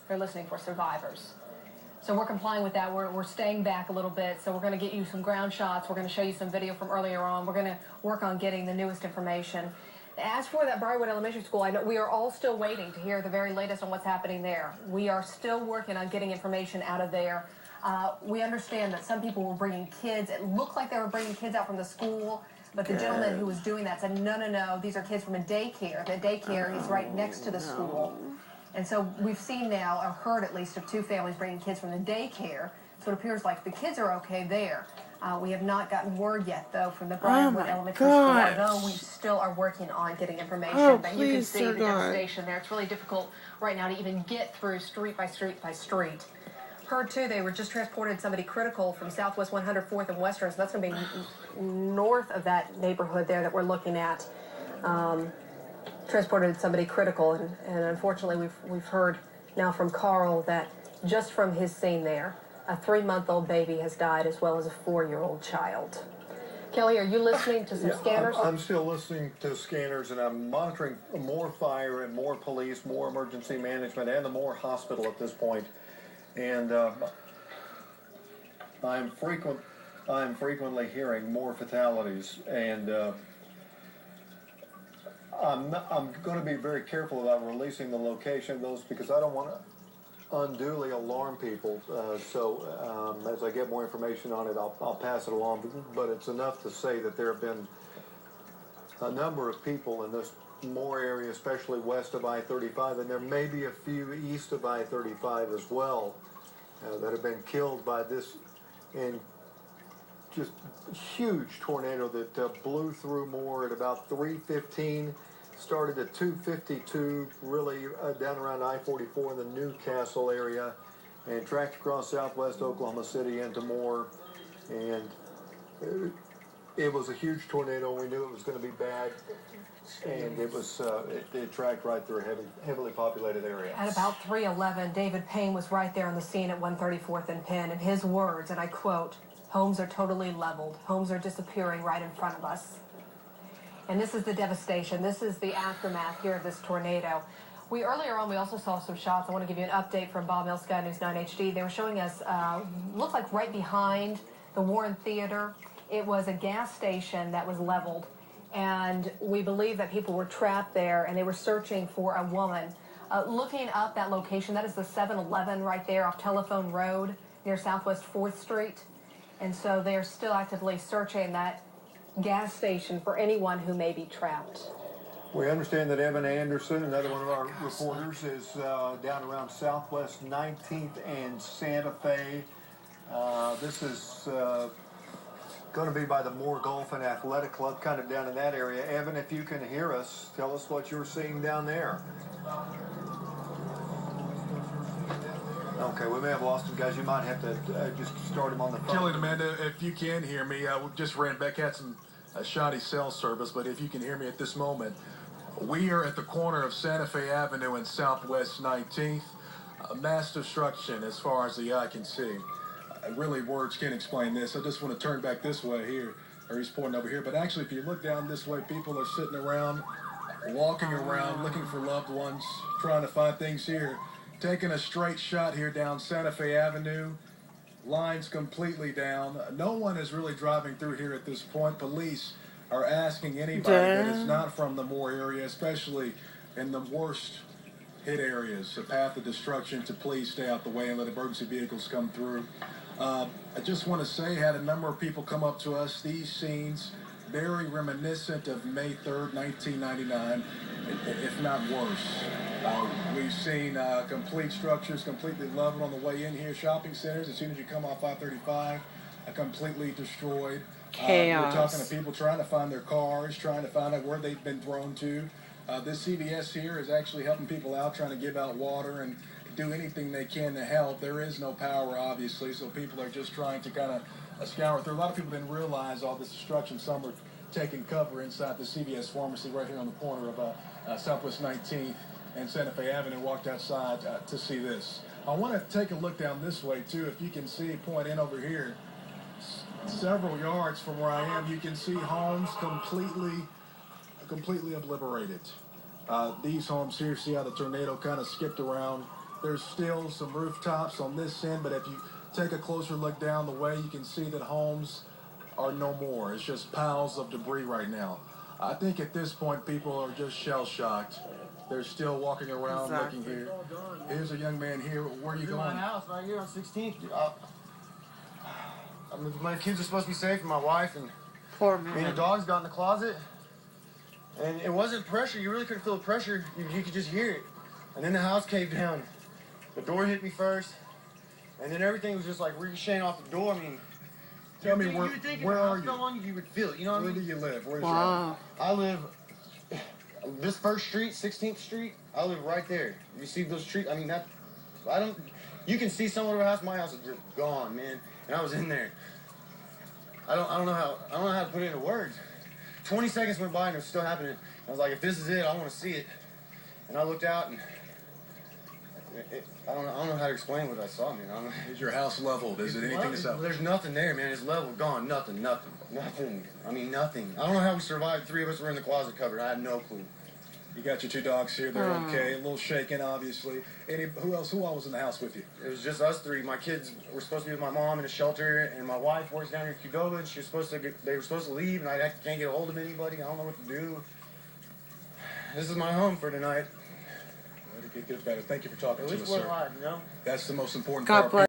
They're listening for survivors. So we're complying with that. We're staying back a little bit. So we're going to get you some ground shots. We're going to show you some video from earlier on. We're going to work on getting the newest information. As for that Briarwood Elementary School, I know we are all still waiting to hear the very latest on what's happening there. We are still working on getting information out of there. We understand that some people were bringing kids. It looked like they were bringing kids out from the school, but the gentleman who was doing that said, no, these are kids from a daycare. The daycare is right next to the school. And so we've seen now, or heard at least, of two families bringing kids from the daycare. So it appears like the kids are okay there. We have not gotten word yet, though, from the Briarwood Elementary School, although we still are working on getting information. But you can see the devastation there. It's really difficult right now to even get through street by street by street. Heard, too, they were just transported somebody critical from Southwest 104th and Western, so that's going to be north of that neighborhood there that we're looking at. Transported somebody critical, and unfortunately we've heard now from Carl that just from his scene there, a 3-month-old baby has died, as well as a 4-year-old child. Kelly, are you listening to some scanners? I'm still listening to scanners, and I'm monitoring more fire and more police, more emergency management, and more hospital at this point. And I'm frequently hearing more fatalities, and I'm going to be very careful about releasing the location of those because I don't want to unduly alarm people. So as I get more information on it, I'll pass it along. But it's enough to say that there have been a number of people in this Moore area, especially west of I-35, and there may be a few east of I-35 as well, that have been killed by this and just huge tornado that blew through Moore at about 3:15, started at 2:52, really down around I-44 in the Newcastle area, and tracked across southwest Oklahoma City into Moore. And it was a huge tornado. We knew it was going to be bad, and it was it tracked right through a heavily populated area. At about 3:11, David Payne was right there on the scene at 134th and Penn, and his words, and I quote, "Homes are totally leveled. Homes are disappearing right in front of us." And this is the devastation. This is the aftermath here of this tornado. Earlier on, we also saw some shots. I want to give you an update from Bob Mills, Sky News 9 HD. They were showing us, looked like right behind the Warren Theater, it was a gas station that was leveled. And we believe that people were trapped there, and they were searching for a woman. Looking up that location, that is the 7-Eleven right there off Telephone Road near Southwest 4th Street. And so they're still actively searching that gas station for anyone who may be trapped. We understand that Evan Anderson, another one of our reporters, is down around Southwest 19th and Santa Fe. This is going to be by the Moore Golf and Athletic Club, kind of down in that area. Evan, if you can hear us, tell us what you're seeing down there. Okay, we may have lost him, guys. You might have to just start him on the phone. Kelly and Amanda, if you can hear me, we just ran back, had some shoddy cell service, but if you can hear me at this moment, we are at the corner of Santa Fe Avenue and Southwest 19th. Mass destruction as far as the eye can see. Really, words can't explain this. I just want to turn back this way here, or he's pointing over here. But actually, if you look down this way, people are sitting around, walking around, looking for loved ones, trying to find things here. Taking a straight shot here down Santa Fe Avenue. Lines completely down. No one is really driving through here at this point. Police are asking anybody that is not from the Moore area, especially in the worst hit areas, the path of destruction, to please stay out the way and let emergency vehicles come through. I just want to say, had a number of people come up to us. These scenes, very reminiscent of May 3rd, 1999, if not worse. We've seen complete structures completely leveled on the way in here, shopping centers, as soon as you come off I-35, completely destroyed. We're talking to people trying to find their cars, trying to find out where they've been thrown to. This CVS here is actually helping people out, trying to give out water and do anything they can to help. There is no power, obviously, so people are just trying to kind of scour through. A lot of people didn't realize all this destruction. Some were taking cover inside the CVS pharmacy right here on the corner of Southwest 19th and Santa Fe Avenue. Walked outside to see this. I want to take a look down this way, too. If you can see, point in over here, several yards from where I am, you can see homes completely obliterated. These homes here, see how the tornado kind of skipped around There's still some rooftops on this end, but if you take a closer look down the way, you can see that homes are no more. It's just piles of debris right now. I think at this point, people are just shell-shocked. They're still walking around looking here. Here's a young man here. Where are you In going? my house right here on 16th. My kids are supposed to be safe, and my wife and Poor me and the man. dogs got in the closet. And it wasn't pressure. You really couldn't feel the pressure. You could just hear it. And then the house caved down. The door hit me first. And then everything was just like ricocheting off the door. I mean, Tell me, you would think if where the are house you? fell on you, you would feel it. You know what I Where mean? do you live? Where's your Wow. I live this first street, 16th Street. I live right there. You see those trees? I mean, you can see some of the house. My house is just gone, man. And I was in there. I don't know how to put it into words. 20 seconds went by and it was still happening. I was like, if this is it, I want to see it. And I looked out and I don't know how to explain what I saw, man. I don't know. Is your house leveled? Is it anything that's up? There's nothing there, man. It's level, gone, nothing. I mean, nothing. I don't know how we survived. 3 of us were in the closet covered. I had no clue. You got your 2 dogs here. They're okay. A little shaken, obviously. Who all was in the house with you? It was just us 3. My kids were supposed to be with my mom in a shelter, and my wife works down here in Qdoba, and they were supposed to leave, and I can't get a hold of anybody. I don't know what to do. This is my home for tonight. Let it get better. Thank you for talking At to least us, we're sir. alive, you know? That's the most important God part. bless.